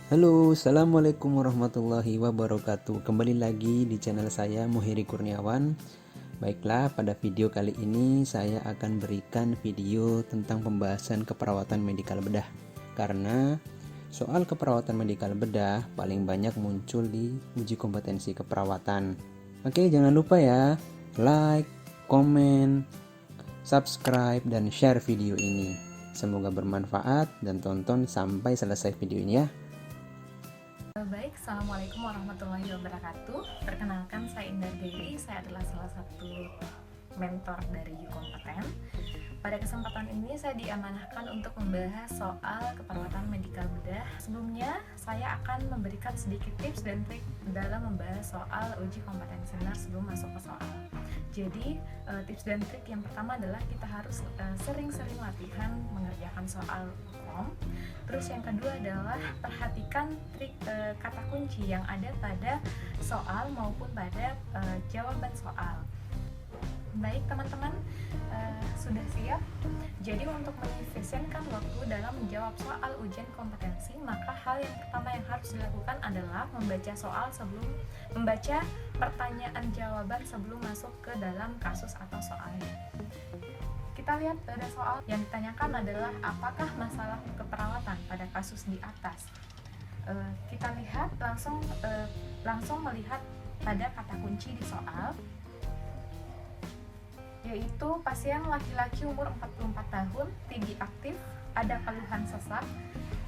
Halo, assalamualaikum warahmatullahi wabarakatuh. Kembali lagi di channel saya Muhiri Kurniawan. Baiklah, pada video kali ini saya akan berikan video tentang pembahasan keperawatan medikal bedah. Karena soal keperawatan medikal bedah paling banyak muncul di uji kompetensi keperawatan. Oke, jangan lupa ya, like, komen, subscribe, dan share video ini. Semoga bermanfaat dan tonton sampai selesai video ini ya. Baik, Assalamualaikum warahmatullahi wabarakatuh. Perkenalkan, saya Indar Dewi. Saya adalah salah satu mentor dari Kompeten. Pada kesempatan ini saya diamanahkan untuk membahas soal keperawatan medikal bedah. Sebelumnya, saya akan memberikan sedikit tips dan trik dalam membahas soal uji kompetensi nurse sebelum masuk ke soal. Jadi, tips dan trik yang pertama adalah kita harus sering-sering latihan mengerjakan soal kom. Terus yang kedua adalah perhatikan trik kata kunci yang ada pada soal maupun pada jawaban soal. Baik teman-teman, sudah siap? Jadi untuk mengefisienkan waktu dalam menjawab soal ujian kompetensi, maka hal yang pertama yang harus dilakukan adalah membaca pertanyaan jawaban sebelum masuk ke dalam kasus atau soalnya. Kita lihat pada soal yang ditanyakan adalah apakah masalah keperawatan pada kasus di atas. Kita lihat langsung melihat pada kata kunci di soal, yaitu pasien laki-laki umur 44 tahun, TB aktif, ada keluhan sesak,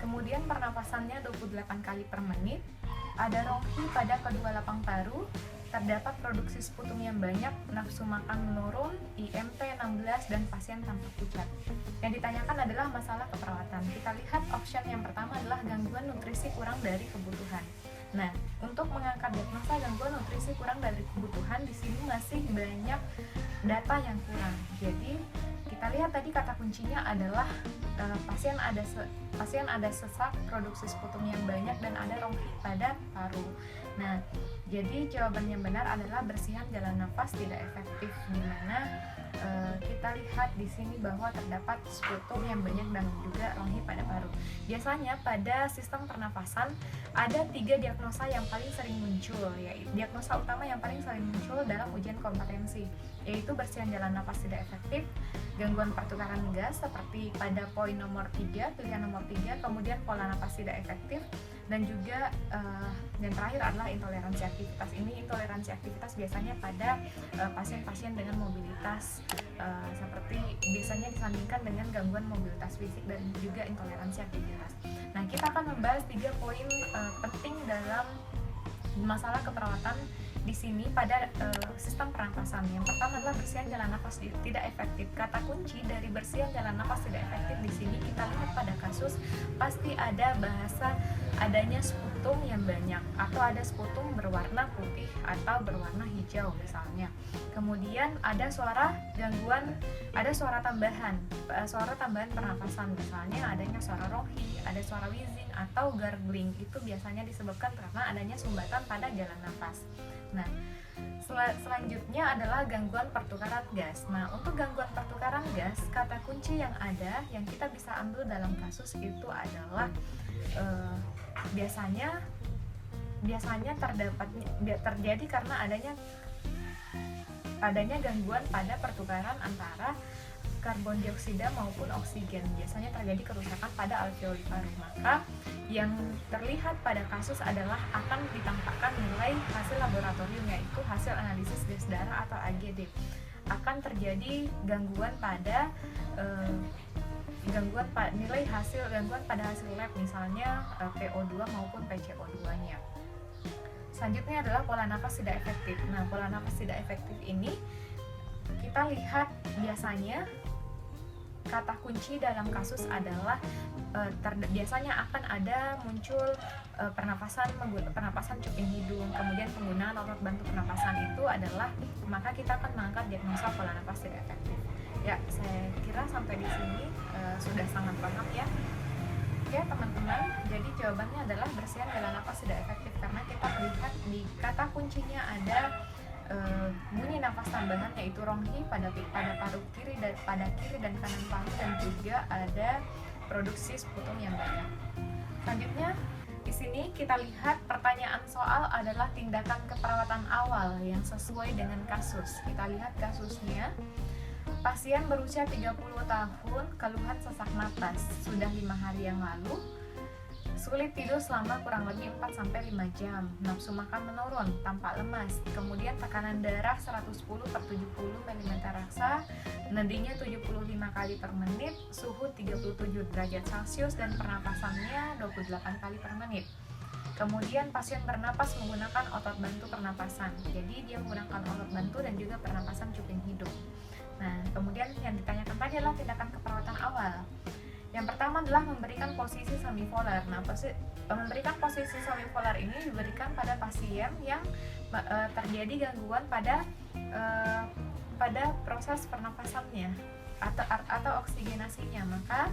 kemudian pernapasannya 28 kali per menit, ada ronghi pada kedua lapang paru, terdapat produksi sputum yang banyak, nafsu makan menurun, IMT 16, dan pasien tampak pucat. Yang ditanyakan adalah masalah keperawatan. Kita lihat option yang pertama adalah gangguan nutrisi kurang dari kebutuhan. Nah, untuk mengangkat diagnosa gangguan nutrisi kurang dari kebutuhan, di sini masih banyak data yang kurang. Jadi kita lihat tadi kata kuncinya adalah pasien ada sesak, produksi sputum yang banyak, dan ada ronghi pada paru. Nah, jadi jawaban yang benar adalah bersihan jalan nafas tidak efektif, di mana kita lihat di sini bahwa terdapat sputum yang banyak dan juga ronghi pada paru. Biasanya pada sistem pernafasan ada 3 diagnosa yang paling sering muncul, yaitu diagnosa utama yang paling sering muncul dalam ujian kompetensi, yaitu bersihan jalan nafas tidak efektif, gangguan pertukaran gas seperti pada poin nomor 3, pilihan nomor 3, kemudian pola nafas tidak efektif, dan juga yang terakhir adalah intoleransi aktivitas. Ini intoleransi aktivitas biasanya pada pasien-pasien dengan mobilitas seperti biasanya disandingkan dengan gangguan mobilitas fisik dan juga intoleransi aktivitas. Nah, kita akan membahas 3 poin penting dalam masalah keperawatan di sini pada sistem pernapasan. Yang pertama adalah bersihan jalan nafas tidak efektif. Kata kunci dari bersihan jalan nafas tidak efektif di sini kita lihat pada kasus pasti ada bahasa adanya sputum yang banyak, atau ada sputum berwarna putih atau berwarna hijau misalnya. Kemudian ada suara tambahan pernapasan, misalnya adanya suara ronghi, ada suara wheezing atau gargling. Itu biasanya disebabkan karena adanya sumbatan pada jalan nafas. Nah, selanjutnya adalah gangguan pertukaran gas. Nah, untuk gangguan pertukaran gas, kata kunci yang ada yang kita bisa ambil dalam kasus itu adalah biasanya terjadi karena adanya gangguan pada pertukaran antara karbon dioksida maupun oksigen. Biasanya terjadi kerusakan pada alveoli paru. Maka yang terlihat pada kasus adalah akan ditampakkan nilai hasil laboratorium, yaitu hasil analisis gas darah atau AGD. Akan terjadi gangguan pada gangguan pada hasil lab, misalnya PO2 maupun PCO2-nya. Selanjutnya adalah pola nafas tidak efektif. Nah, pola nafas tidak efektif ini kita lihat biasanya kata kunci dalam kasus adalah biasanya akan ada muncul pernapasan cuping hidung, kemudian penggunaan otot bantu pernapasan. Itu adalah maka kita akan mengangkat diagnosa pola nafas tidak efektif. Ya, saya kira sampai di sini sudah sangat lengkap ya. Ya teman-teman, jadi jawabannya adalah bersihan jalan nafas tidak efektif, karena kita melihat di kata kuncinya ada bunyi nafas tambahan, yaitu ronghi pada paru kiri dan kanan paru, dan juga ada produksi sputum yang banyak. Selanjutnya di sini kita lihat pertanyaan soal adalah tindakan keperawatan awal yang sesuai dengan kasus. Kita lihat kasusnya. Pasien berusia 30 tahun, keluhan sesak napas, sudah 5 hari yang lalu. Sulit tidur selama kurang lebih 4-5 jam. Nafsu makan menurun, tampak lemas. Kemudian tekanan darah 110/70 mm raksa, nadinya 75 kali per menit, suhu 37 derajat Celcius dan pernapasannya 28 kali per menit. Kemudian pasien bernapas menggunakan otot bantu pernapasan. Jadi dia menggunakan otot bantu dan juga pernapasan cuping hidung. Nah, kemudian yang ditanyakan tadi adalah tindakan keperawatan awal. Yang pertama adalah memberikan posisi semipolar. Nah, memberikan posisi semipolar ini diberikan pada pasien yang terjadi gangguan pada proses pernapasannya atau oksigenasinya. Maka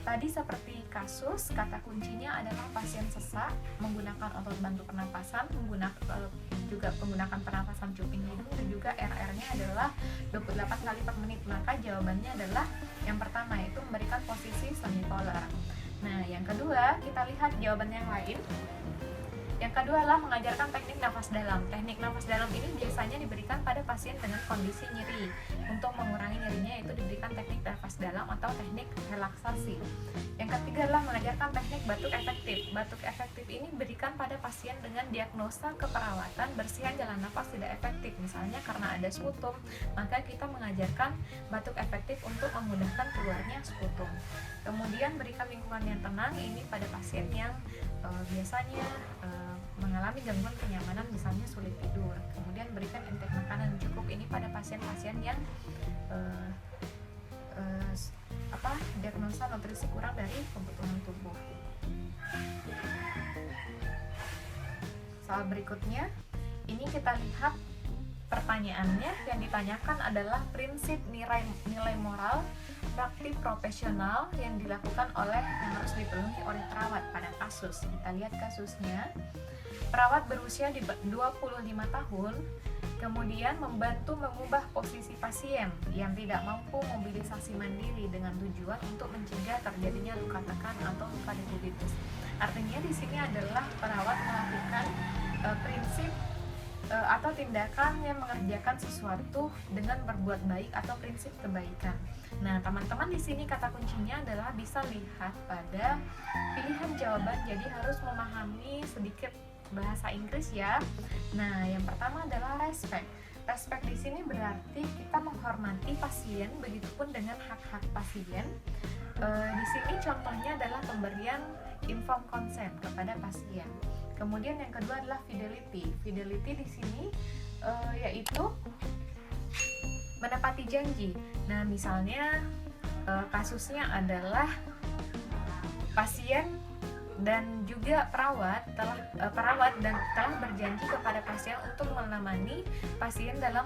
tadi seperti kasus, kata kuncinya adalah pasien sesak menggunakan otot bantu pernapasan, juga menggunakan pernapasan cuping hidung, dan juga RR-nya adalah 28 kali per menit. Maka jawabannya adalah yang pertama, yaitu memberikan posisi semipolar. Nah, yang kedua, kita lihat jawaban yang lain. Yang kedua adalah mengajarkan teknik nafas dalam. Teknik nafas dalam ini biasanya diberikan pada pasien dengan kondisi nyeri. Untuk mengurangi nyerinya, yaitu diberikan teknik nafas dalam atau teknik relaksasi. Yang ketiga adalah mengajarkan teknik batuk efektif. Batuk efektif ini diberikan pada pasien dengan diagnosa keperawatan bersihan jalan nafas tidak efektif. Misalnya karena ada sputum, maka kita mengajarkan batuk efektif untuk memudahkan keluarnya sputum. Kemudian berikan lingkungan yang tenang, ini pada pasien yang biasanya mengalami gangguan kenyamanan, misalnya sulit tidur. Kemudian berikan intake makanan cukup, ini pada pasien-pasien yang diagnosa nutrisi kurang dari kebutuhan tubuh. Soal berikutnya, ini kita lihat pertanyaannya. Yang ditanyakan adalah prinsip nilai moral praktik profesional yang dilakukan yang harus dipenuhi oleh perawat pada kasus. Kita lihat kasusnya. Perawat berusia 25 tahun, kemudian membantu mengubah posisi pasien yang tidak mampu mobilisasi mandiri dengan tujuan untuk mencegah terjadinya luka tekan atau luka dekubitus. Artinya di sini adalah perawat melakukan prinsip atau tindakan yang mengerjakan sesuatu dengan berbuat baik atau prinsip kebaikan. Nah, teman-teman di sini kata kuncinya adalah bisa lihat pada pilihan jawaban, jadi harus memahami sedikit bahasa Inggris ya. Nah, yang pertama adalah respect. Respect di sini berarti kita menghormati pasien, begitupun dengan hak-hak pasien. Di sini contohnya adalah pemberian informed consent kepada pasien. Kemudian yang kedua adalah fidelity. Fidelity di sini yaitu menepati janji. Nah, misalnya kasusnya adalah pasien dan juga perawat telah berjanji kepada pasien untuk menemani pasien dalam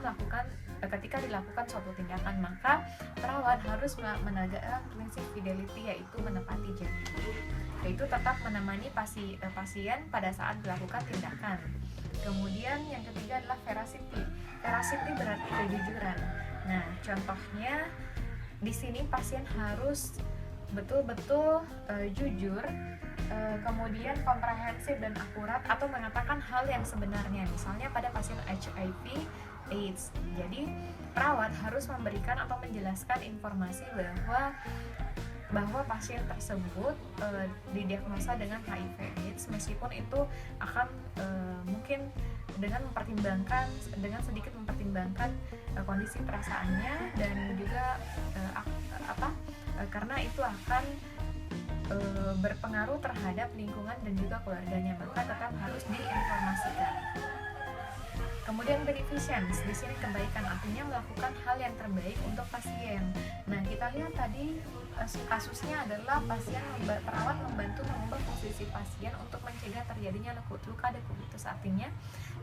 ketika dilakukan suatu tindakan, maka perawat harus menegakkan prinsip fidelity, yaitu menepati janji, yaitu tetap menemani pasien pada saat dilakukan tindakan. Kemudian yang ketiga adalah veracity. Veracity berarti kejujuran. Nah, contohnya di sini pasien harus betul-betul jujur, kemudian komprehensif dan akurat, atau mengatakan hal yang sebenarnya, misalnya pada pasien HIV/AIDS. Jadi perawat harus memberikan atau menjelaskan informasi bahwa pasien tersebut didiagnosa dengan HIV/AIDS, meskipun itu akan mungkin dengan sedikit mempertimbangkan kondisi perasaannya, dan juga karena itu akan berpengaruh terhadap lingkungan dan juga keluarganya, maka tetap harus diinformasikan. Kemudian beneficence, di sini kebaikan, artinya melakukan hal yang terbaik untuk pasien. Nah, kita lihat tadi kasusnya adalah perawat membantu mengubah posisi pasien untuk mencegah terjadinya luka dekubitus, artinya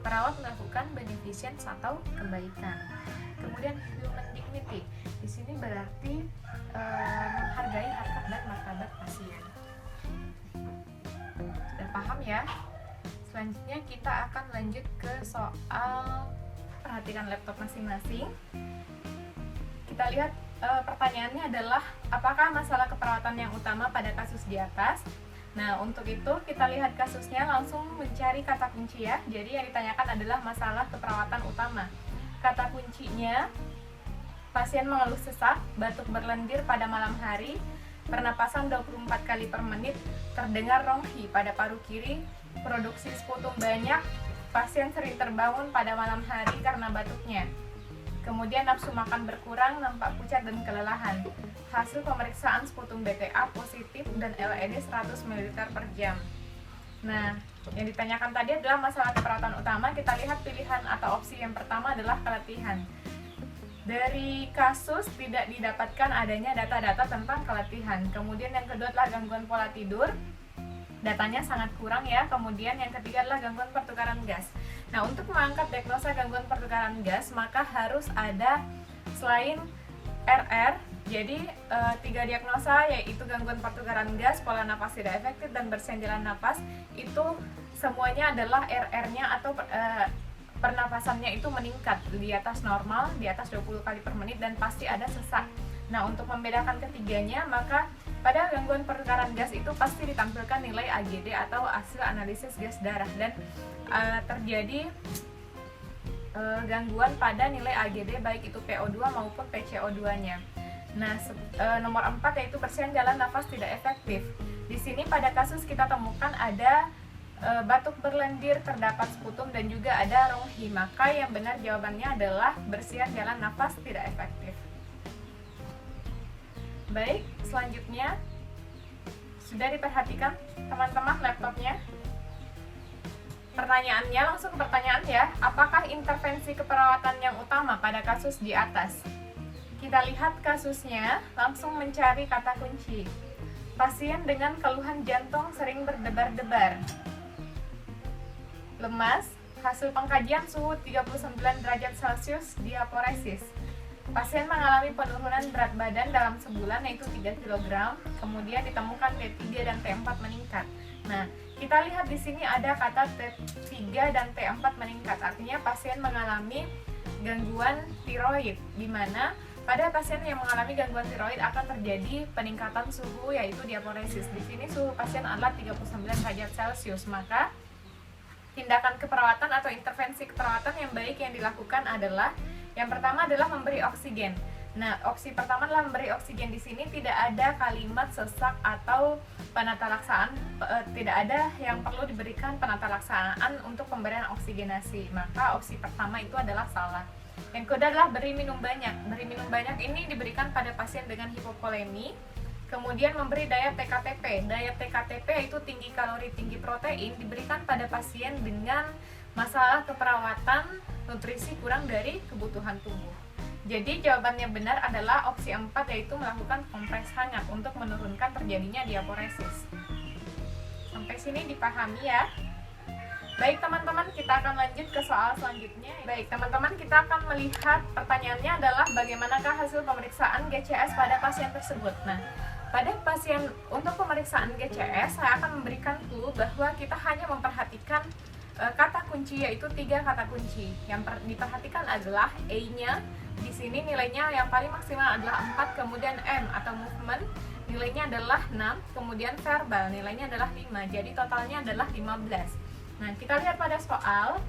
perawat melakukan beneficence atau kebaikan. Kemudian human dignity, di sini berarti menghargai harkat dan martabat pasien. Sudah paham ya? Selanjutnya kita akan lanjut ke soal perhatikan laptop masing-masing. Kita lihat pertanyaannya adalah, apakah masalah keperawatan yang utama pada kasus di atas? Nah, untuk itu kita lihat kasusnya, langsung mencari kata kunci ya. Jadi yang ditanyakan adalah masalah keperawatan utama. Kata kuncinya, pasien mengeluh sesak, batuk berlendir pada malam hari, pernapasan 24 kali per menit, terdengar ronghi pada paru kiri, produksi sputum banyak, pasien sering terbangun pada malam hari karena batuknya. Kemudian nafsu makan berkurang, nampak pucat dan kelelahan. Hasil pemeriksaan sputum BTA positif dan LED 100 ml per jam. Nah, yang ditanyakan tadi adalah masalah keperawatan utama. Kita lihat pilihan atau opsi yang pertama adalah keletihan. Dari kasus tidak didapatkan adanya data-data tentang keletihan. Kemudian yang kedua adalah gangguan pola tidur. Datanya sangat kurang ya. Kemudian yang ketiga adalah gangguan pertukaran gas. Nah, untuk mengangkat diagnosa gangguan pertukaran gas, maka harus ada selain RR, jadi 3 diagnosa, yaitu gangguan pertukaran gas, pola napas tidak efektif, dan bersihan jalan napas. Itu semuanya adalah RR-nya atau pernapasannya itu meningkat di atas normal, di atas 20 kali per menit, dan pasti ada sesak. Nah, untuk membedakan ketiganya, maka pada gangguan pertukaran gas itu pasti ditampilkan nilai AGD atau hasil analisis gas darah, dan terjadi gangguan pada nilai AGD baik itu PO2 maupun PCO2-nya. Nah, nomor 4 yaitu bersihan jalan nafas tidak efektif. Di sini pada kasus kita temukan ada batuk berlendir, terdapat sputum, dan juga ada ronghi. Maka yang benar jawabannya adalah bersihan jalan nafas tidak efektif. Baik, selanjutnya sudah diperhatikan teman-teman laptopnya? Pertanyaannya, langsung ke pertanyaan ya. Apakah intervensi keperawatan yang utama pada kasus di atas? Kita lihat kasusnya, langsung mencari kata kunci. Pasien dengan keluhan jantung sering berdebar-debar. Lemas, hasil pengkajian suhu 39 derajat Celcius, diaporesis. Pasien mengalami penurunan berat badan dalam sebulan yaitu 3 kg, kemudian ditemukan T3 dan T4 meningkat. Nah, kita lihat di sini ada kata T3 dan T4 meningkat, artinya pasien mengalami gangguan tiroid, di mana pada pasien yang mengalami gangguan tiroid akan terjadi peningkatan suhu yaitu diaporesis. Di sini suhu pasien adalah 39 derajat Celcius, maka tindakan keperawatan atau intervensi keperawatan yang baik yang dilakukan adalah yang pertama adalah memberi oksigen. Nah, opsi pertama adalah memberi oksigen. Di sini tidak ada kalimat sesak atau penatalaksaan, tidak ada yang perlu diberikan penatalaksaan untuk pemberian oksigenasi. Maka opsi pertama itu adalah salah. Yang kedua adalah beri minum banyak. Beri minum banyak ini diberikan pada pasien dengan hipovolemi. Kemudian memberi diet TKTP. Diet TKTP itu tinggi kalori, tinggi protein, diberikan pada pasien dengan masalah keperawatan nutrisi kurang dari kebutuhan tubuh. Jadi jawabannya benar adalah opsi 4 yaitu melakukan kompres hangat untuk menurunkan terjadinya diaporesis. Sampai sini dipahami ya. Baik teman-teman, kita akan lanjut ke soal selanjutnya. Baik teman-teman, kita akan melihat pertanyaannya adalah bagaimanakah hasil pemeriksaan GCS pada pasien tersebut. Nah, pada pasien untuk pemeriksaan GCS saya akan memberikan clue bahwa kita hanya memperhatikan kata kunci, yaitu 3 kata kunci. Yang diperhatikan adalah A-nya. Di sini nilainya yang paling maksimal adalah 4, kemudian M atau movement nilainya adalah 6, kemudian verbal nilainya adalah 5. Jadi totalnya adalah 15. Nah, kita lihat pada soal.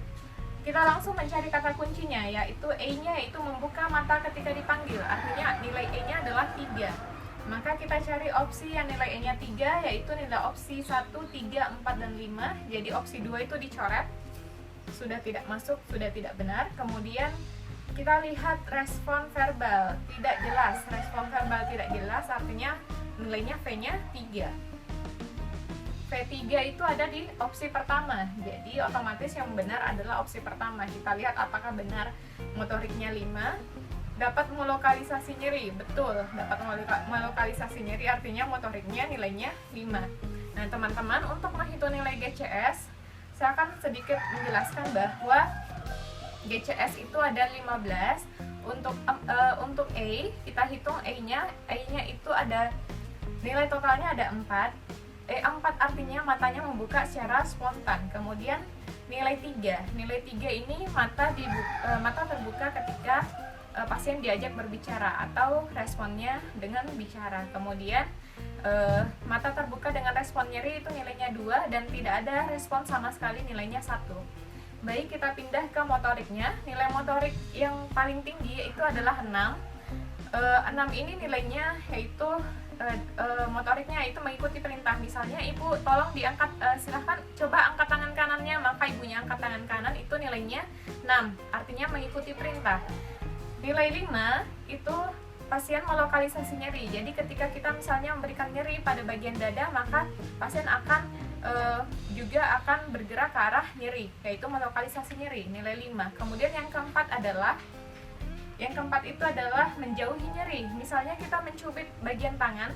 Kita langsung mencari kata kuncinya, yaitu A-nya yaitu membuka mata ketika dipanggil. Artinya nilai A-nya adalah 3. Maka kita cari opsi yang nilai E-nya 3, yaitu nilai opsi 1, 3, 4, dan 5. Jadi opsi 2 itu dicoret, sudah tidak masuk, sudah tidak benar. Kemudian kita lihat respon verbal, tidak jelas. Respon verbal tidak jelas, artinya nilainya V-nya 3. V3 itu ada di opsi pertama, jadi otomatis yang benar adalah opsi pertama. Kita lihat apakah benar. Motoriknya 5. Dapat melokalisasi nyeri, betul, dapat melokalisasi nyeri, artinya motoriknya nilainya 5. Nah teman-teman, untuk menghitung nilai GCS, saya akan sedikit menjelaskan bahwa GCS itu ada 15. Untuk A, kita hitung A-nya itu ada nilai totalnya ada 4. 4 artinya matanya membuka secara spontan. Kemudian nilai 3 ini mata terbuka ketika pasien diajak berbicara atau responnya dengan bicara. Kemudian mata terbuka dengan respon nyeri itu nilainya 2 dan tidak ada respon sama sekali nilainya 1. Baik, kita pindah ke motoriknya. Nilai motorik yang paling tinggi itu adalah 6. 6 ini nilainya yaitu motoriknya itu mengikuti perintah. Misalnya ibu tolong diangkat, silahkan coba angkat tangan kanannya, maka ibunya angkat tangan kanan, itu nilainya 6, artinya mengikuti perintah. Nilai 5 itu pasien melokalisasi nyeri. Jadi ketika kita misalnya memberikan nyeri pada bagian dada, maka pasien akan juga akan bergerak ke arah nyeri, yaitu melokalisasi nyeri, nilai 5. Kemudian yang keempat itu adalah menjauhi nyeri. Misalnya kita mencubit bagian tangan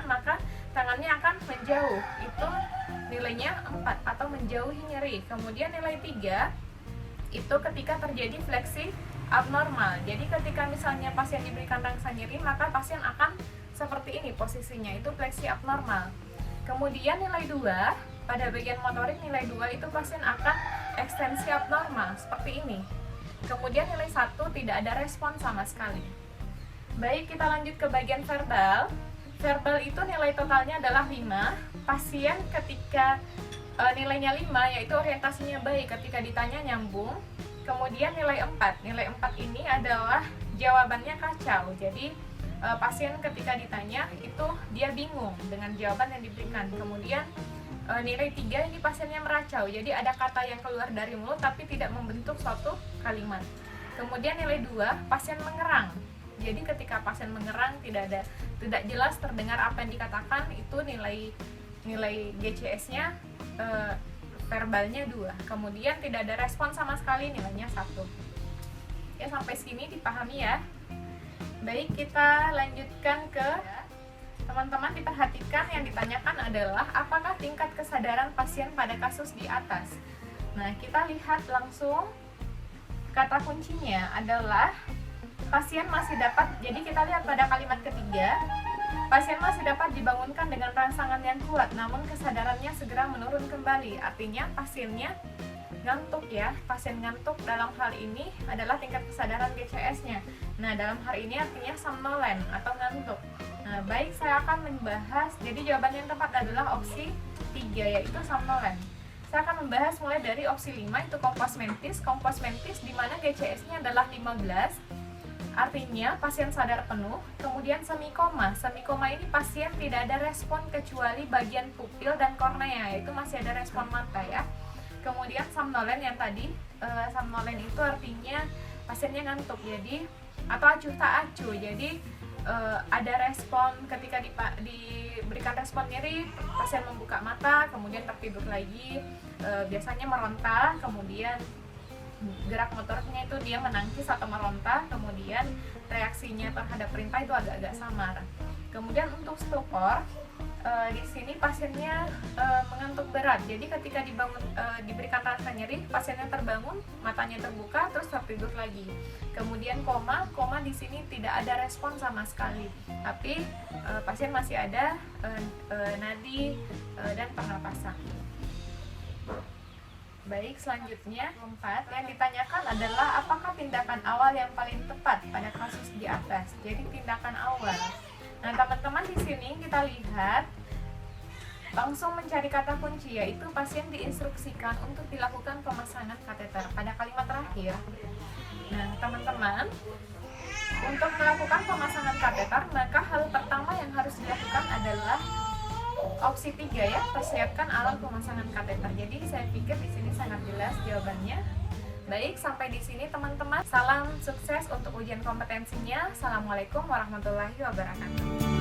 maka tangannya akan menjauh, itu nilainya 4 atau menjauhi nyeri. Kemudian nilai 3 itu ketika terjadi fleksi abnormal. Jadi ketika misalnya pasien diberikan rangsangan nyeri, maka pasien akan seperti ini posisinya, itu fleksi abnormal. Kemudian nilai 2, pada bagian motorik nilai 2 itu pasien akan ekstensi abnormal seperti ini. Kemudian nilai 1 tidak ada respon sama sekali. Baik, kita lanjut ke bagian verbal. Verbal itu nilai totalnya adalah 5. Pasien ketika nilainya 5, yaitu orientasinya baik, ketika ditanya nyambung. Kemudian nilai 4. Nilai 4 ini adalah jawabannya kacau. Jadi pasien ketika ditanya itu dia bingung dengan jawaban yang diberikan. Kemudian nilai 3 ini pasiennya meracau, jadi ada kata yang keluar dari mulut tapi tidak membentuk suatu kalimat. Kemudian nilai 2, pasien mengerang. Jadi ketika pasien mengerang tidak jelas terdengar apa yang dikatakan, itu nilai GCS-nya verbalnya 2. Kemudian tidak ada respon sama sekali, nilainya 1. Ya, sampai sini dipahami ya. Baik, kita lanjutkan ke teman-teman. Diperhatikan yang ditanyakan adalah apakah tingkat kesadaran pasien pada kasus di atas. Nah, kita lihat langsung kata kuncinya adalah pasien masih dapat. Jadi kita lihat pada kalimat ketiga, pasien masih dapat dibangunkan dengan rangsangan yang kuat, namun kesadarannya segera menurun kembali. Artinya pasiennya ngantuk ya. Pasien ngantuk dalam hal ini adalah tingkat kesadaran GCS-nya. Nah, dalam hal ini artinya somnolen atau ngantuk. Nah, baik, saya akan membahas. Jadi jawaban yang tepat adalah opsi 3, yaitu somnolen. Saya akan membahas mulai dari opsi 5, itu kompos mentis. Kompos mentis di mana GCS-nya adalah 15. Artinya pasien sadar penuh. Kemudian semikoma. Semikoma ini pasien tidak ada respon kecuali bagian pupil dan kornea, yaitu masih ada respon mata ya. Kemudian somnolen yang tadi, somnolen itu artinya pasiennya ngantuk, jadi atau acuh tak acuh. Jadi ada respon ketika diberikan respon nyeri, pasien membuka mata, kemudian tertidur lagi, biasanya meronta, kemudian gerak motoriknya itu dia menangkis atau meronta, kemudian reaksinya terhadap perintah itu agak-agak samar. Kemudian untuk stupor, di sini pasiennya mengantuk berat. Jadi ketika diberikan rasa nyeri, pasiennya terbangun, matanya terbuka, terus tertidur lagi. Kemudian koma di sini tidak ada respon sama sekali, tapi pasien masih ada nadi dan pernapasan. Baik, selanjutnya 4 yang ditanyakan adalah apakah tindakan awal yang paling tepat pada kasus di atas. Jadi tindakan awal. Nah, teman-teman, di sini kita lihat langsung mencari kata kunci, yaitu pasien diinstruksikan untuk dilakukan pemasangan kateter pada kalimat terakhir. Nah, teman-teman, untuk melakukan pemasangan kateter, maka hal pertama yang harus dilakukan adalah opsi 3 ya, persiapkan alat pemasangan kateter. Jadi saya pikir di sini sangat jelas jawabannya. Baik, sampai di sini teman-teman. Salam sukses untuk ujian kompetensinya. Assalamualaikum warahmatullahi wabarakatuh.